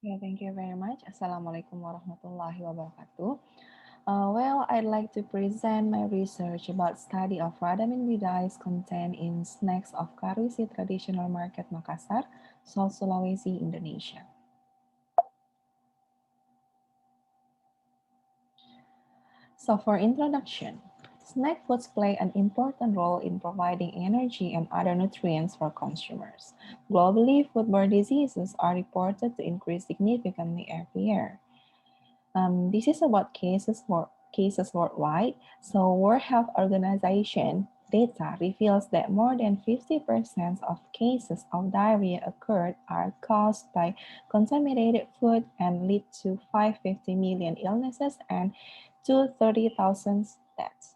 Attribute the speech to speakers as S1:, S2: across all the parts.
S1: Yeah, thank you very much. Assalamualaikum warahmatullahi wabarakatuh. I'd like to present my research about study of rhodamine B dyes content in snacks of Karwisi Traditional Market Makassar, South Sulawesi, Indonesia. So for introduction, snack foods play an important role in providing energy and other nutrients for consumers. Globally, foodborne diseases are reported to increase significantly every year. This is about cases worldwide. So World Health Organization data reveals that more than 50% of cases of diarrhea occurred are caused by contaminated food and lead to 550 million illnesses and 230,000 deaths.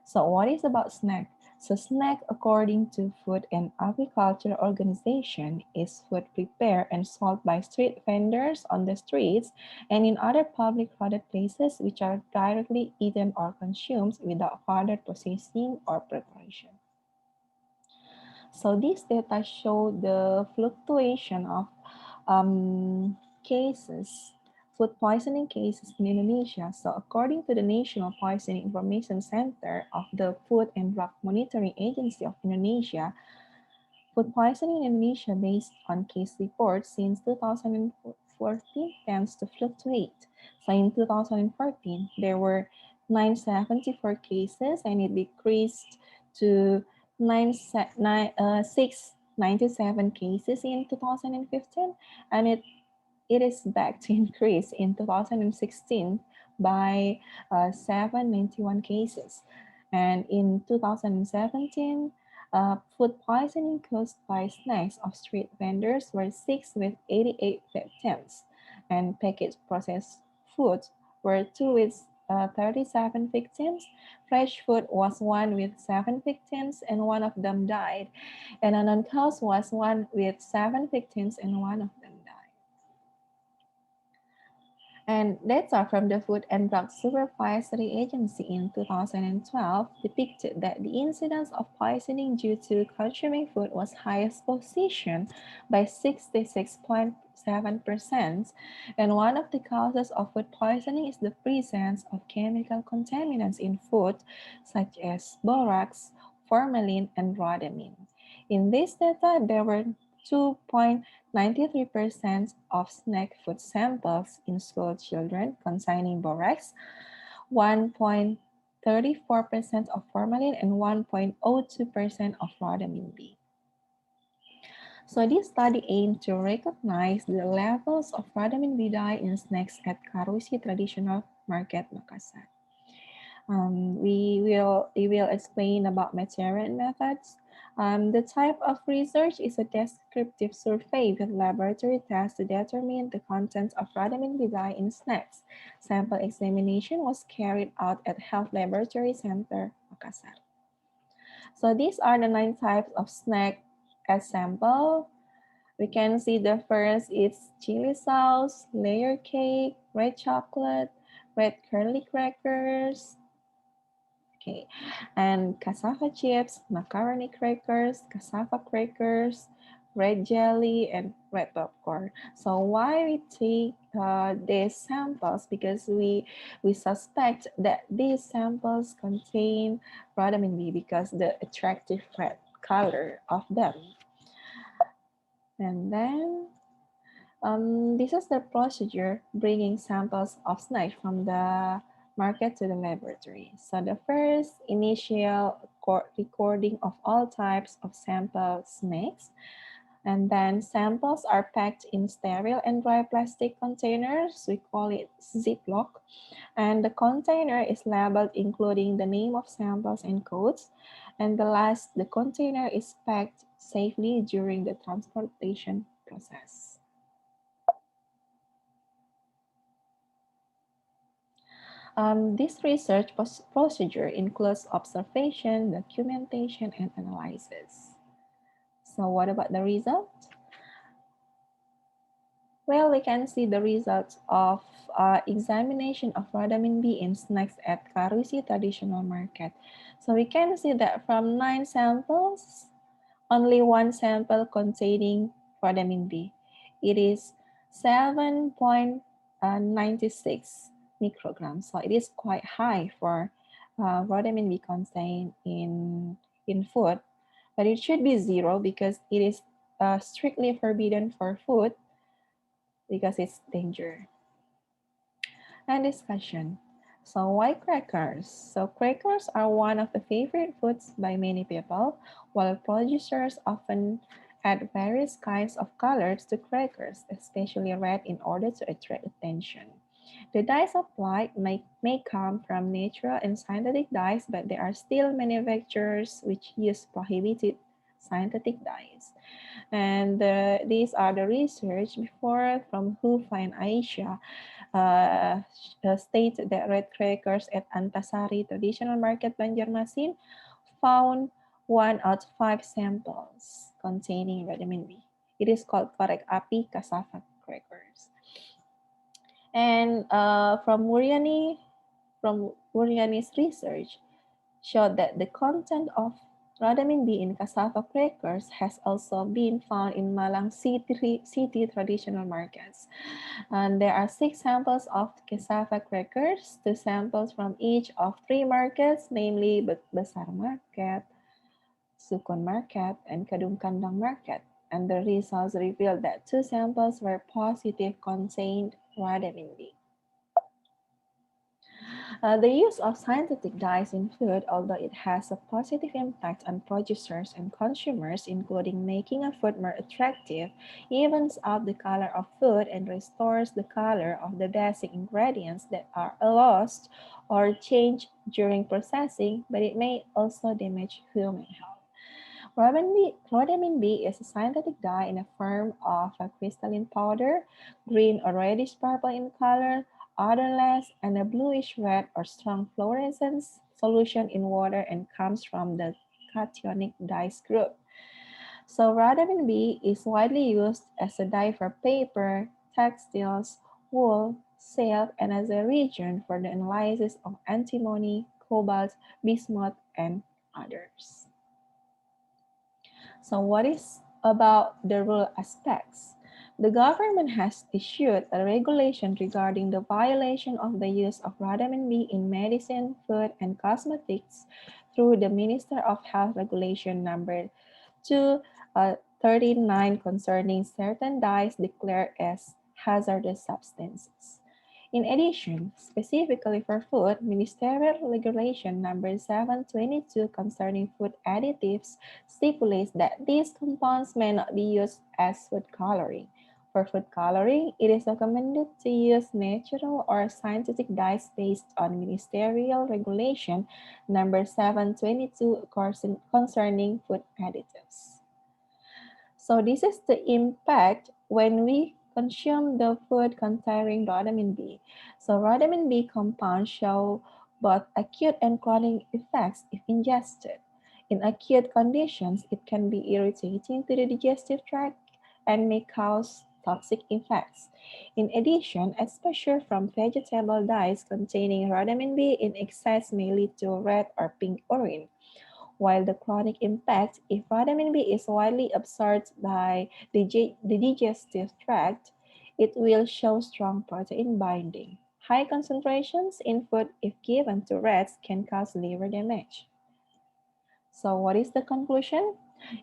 S1: So what is about snack? So snack, according to Food and Agriculture Organization, is food prepared and sold by street vendors on the streets and in other public crowded places which are directly eaten or consumed without further processing or preparation. So these data show the fluctuation of cases, food poisoning cases in Indonesia. So according to the National Poisoning Information Center of the Food and Drug Monitoring Agency of Indonesia, food poisoning in Indonesia based on case reports since 2014 tends to fluctuate. So in 2014, there were 974 cases and it decreased to 697 cases in 2015, and it is back to increase in 2016 by 791 cases. And in 2017, food poisoning caused by snacks of street vendors were 6 with 88 victims, and packaged processed foods were 2 with 37 victims. Fresh food was 1 with 7 victims, and 1 of them died. And an uncaused was 1 with 7 victims, and 1 of them died. And data from the Food and Drug Supervisory Agency in 2012 depicted that the incidence of poisoning due to consuming food was highest position by 66.7%. And one of the causes of food poisoning is the presence of chemical contaminants in food, such as borax, formalin, and rhodamine. In this data, there were 2.93% of snack food samples in school children containing borax, 1.34% of formalin, and 1.02% of rhodamine B. So this study aimed to recognize the levels of rhodamine B dye in snacks at Karwisi Traditional Market, Makassar. We will explain about material and methods. The type of research is a descriptive survey with laboratory tests to determine the content of rhodamine B dye in snacks. Sample examination was carried out at Health Laboratory Center, Makassar. So these are the 9 types of snack as sample. We can see the first is chili sauce, layer cake, red chocolate, red curly crackers, okay, and cassava chips, macaroni crackers, cassava crackers, red jelly, and red popcorn. So why we take these samples? Because we suspect that these samples contain rhodamine B because the attractive red color of them. And then this is the procedure bringing samples of snacks from the market to the laboratory. So the first initial recording of all types of sample snacks, and then samples are packed in sterile and dry plastic containers. We call it Ziploc. And the container is labeled including the name of samples and codes. And the last, the container is packed safely during the transportation process. This research procedure includes observation, documentation, and analysis. So what about the result? Well, we can see the results of examination of rhodamine B in snacks at Karwisi Traditional Market. So we can see that from 9 samples, only 1 sample containing rhodamine B. It is 7.96 micrograms. So it is quite high for rhodamine B contained in food, but it should be zero because it is strictly forbidden for food because it's danger. And discussion. So why crackers? So crackers are one of the favorite foods by many people, while producers often add various kinds of colors to crackers, especially red, in order to attract attention. The dyes applied may come from natural and synthetic dyes, but there are still manufacturers which use prohibited synthetic dyes. And these are the research before from Hufa and Aisha stated that red crackers at Antasari Traditional Market Banjarmasin found 1 out of 5 samples containing rhodamine B. It is called korek api cassava crackers. And from Muriani's research, showed that the content of rhodamine B in cassava crackers has also been found in Malang city traditional markets. And there are 6 samples of cassava crackers, 2 samples from each of 3 markets, namely Besar Market, Sukun Market, and Kadung Kandang Market. And the results revealed that 2 samples were positive contained rhodamine B. The use of synthetic dyes in food, although it has a positive impact on producers and consumers, including making a food more attractive, evens out the color of food and restores the color of the basic ingredients that are lost or changed during processing, but it may also damage human health. Rhodamine B is a synthetic dye in the form of a crystalline powder, green or reddish purple in color, odorless, and a bluish red or strong fluorescence solution in water, and comes from the cationic dyes group. So rhodamine B is widely used as a dye for paper, textiles, wool, silk, and as a reagent for the analysis of antimony, cobalt, bismuth, and others. So what is about the rule aspects? The government has issued a regulation regarding the violation of the use of rhodamine B in medicine, food, and cosmetics through the Minister of Health Regulation number 239 concerning certain dyes declared as hazardous substances. In addition, specifically for food, Ministerial Regulation number 722 concerning food additives stipulates that these compounds may not be used as food coloring. For food coloring, it is recommended to use natural or synthetic dyes based on Ministerial Regulation number 722 concerning food additives. So this is the impact when we consume the food containing rhodamine B. So rhodamine B compounds show both acute and chronic effects if ingested. In acute conditions, it can be irritating to the digestive tract and may cause toxic effects. In addition, exposure from vegetable dyes containing rhodamine B in excess may lead to red or pink urine, while the chronic impact, if rhodamine B is widely absorbed by the digestive tract, it will show strong protein binding. High concentrations in food, if given to rats, can cause liver damage. So what is the conclusion?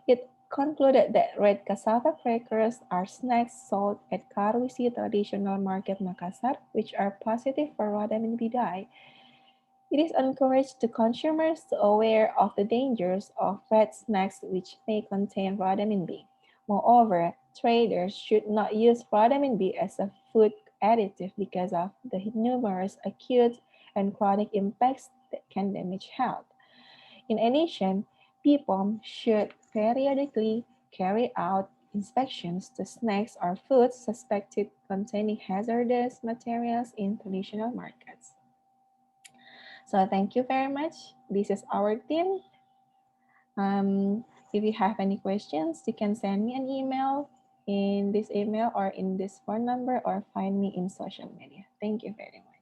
S1: It concluded that red cassava crackers are snacks sold at Karwisi Traditional Market Makassar, which are positive for rhodamine B dye. It is encouraged to consumers to aware of the dangers of red snacks which may contain rhodamine B. Moreover, traders should not use rhodamine B as a food additive because of the numerous acute and chronic impacts that can damage health. In addition, people should periodically carry out inspections to snacks or foods suspected containing hazardous materials in traditional markets. So thank you very much. This is our team. If you have any questions, you can send me an email in this email or in this phone number or find me in social media. Thank you very much.